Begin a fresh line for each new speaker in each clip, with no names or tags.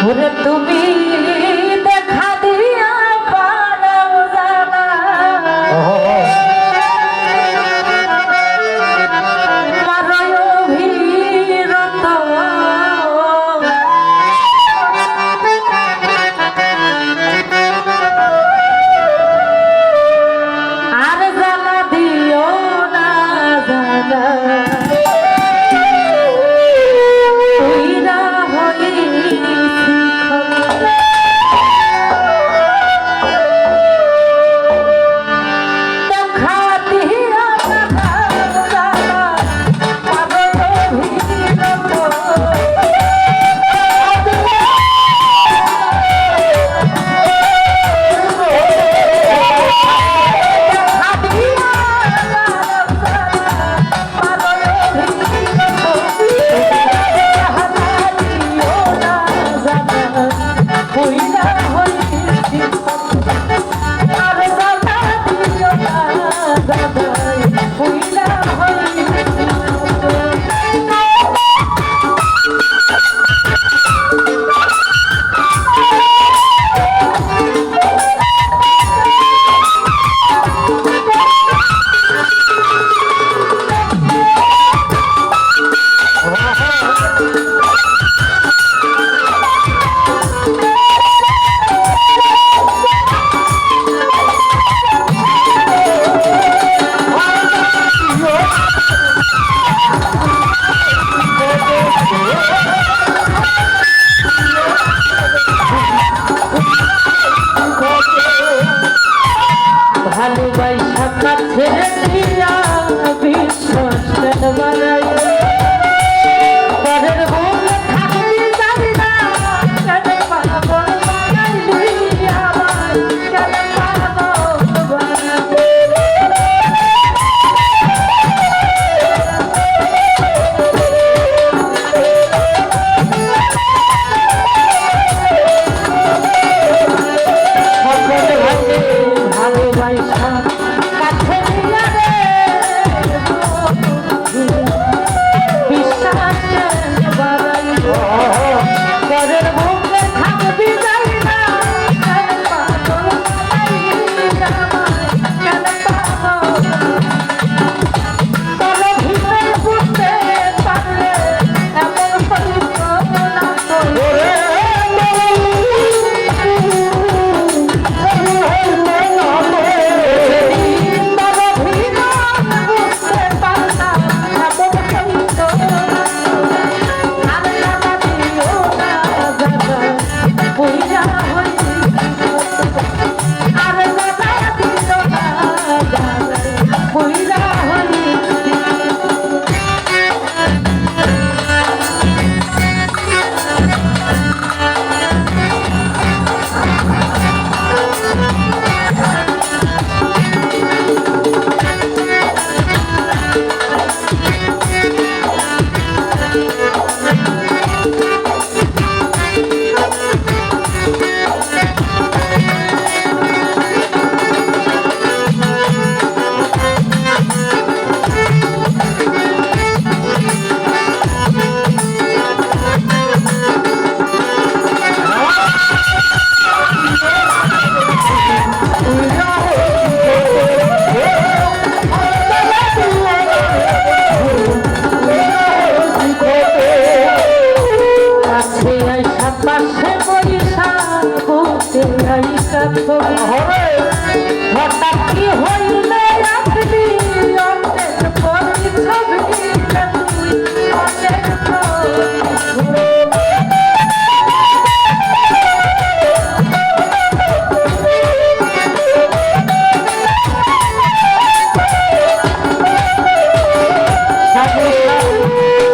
ওরে তুমি দেখা দিয়া পারাও জানা মারয় অভিরত আর জানা দিও না জানা ভালোবাসা কাছে দিয়া বিশ্বাস বানাই পরের বলে থাকবি জানি না কেন পাগল বানাইলি আমার কেন পাগল বানাইলি ভালোবাসা কাছে দিয়া রে বিশ্বাস বাড়াই পরের বুকে থাকবি যাই না কেন পাগল বানাইলি আমার কেন পাগল তোর ভিতর বুঝতে পারলে এমন পরিকল্পনা করে হঠাৎ কি হইলে রাখবি অন্যের প্রতি ছবি তুই অন্যের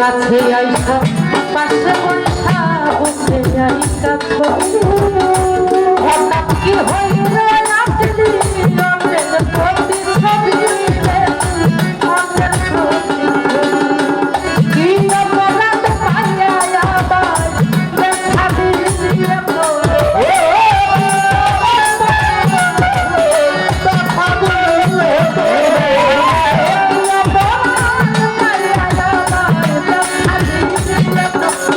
কাছে আইসা পাশে বৈশা বসে আইসা ছবি হঠাৎ কি হইলে রাখবি অন্যের প্রতি ছবি অন্যের প্রতি কি অপরাধ পাইয়া আবার দেখা দিলে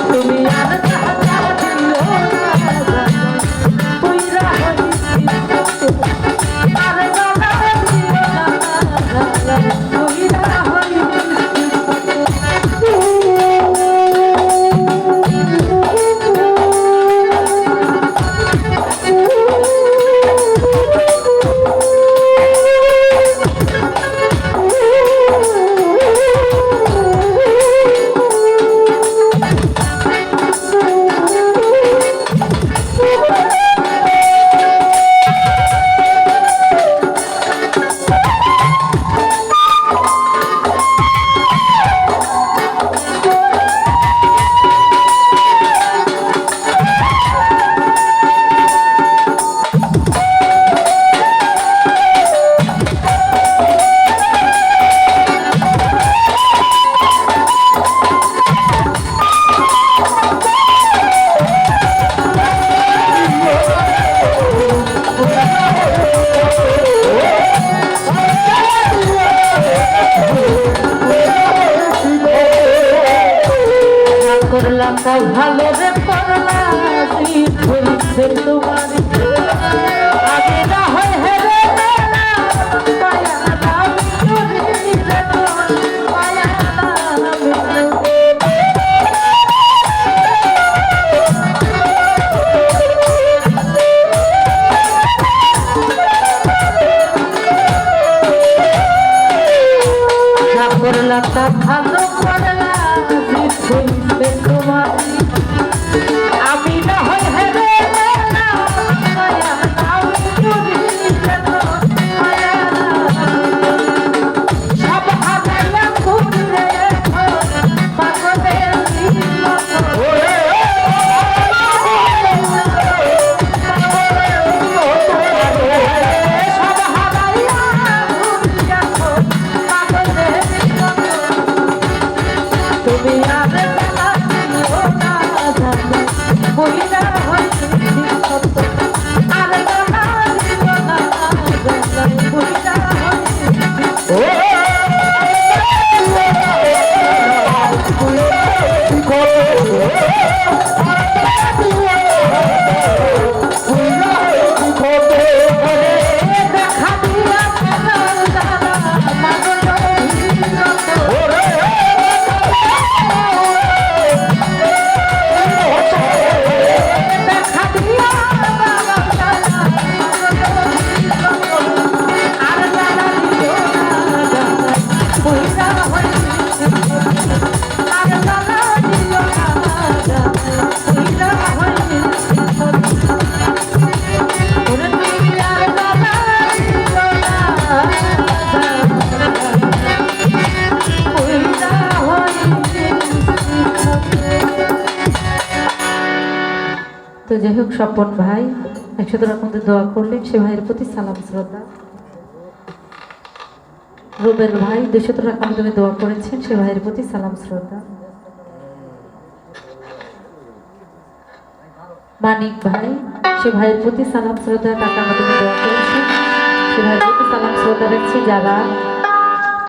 তুমি আর তাই ভালো রে করলা হইছে তোমার আগে না হয় হেরে মায়া নাম চুরিলে মায়া নাম করলা তা ভালো করলা হইছে তোমার আমি না হয় হেরে মায়া নাম চুরিলে মায়া সব হারাইয়া ঘুরে পাগলের তুমি আর দিও না জানা বইরা হইছে সত্য আর জানা দিও না জানা বইরা তো যাই হোক স্বপন ভাই একসাথে রকমদের দোয়া করলেন সে ভাইয়ের প্রতি সালাম শ্রদ্ধা রুবেল ভাই 200 টাকা মাধ্যমে দোয়া করেছেন সে ভাইয়ের প্রতি সালাম শ্রদ্ধা মানিক ভাই সে ভাইয়ের প্রতি সালাম শ্রদ্ধা টাকার মাধ্যমে দোয়া করেছেন সে ভাইয়ের প্রতি সালাম শ্রদ্ধা রাখছি যারা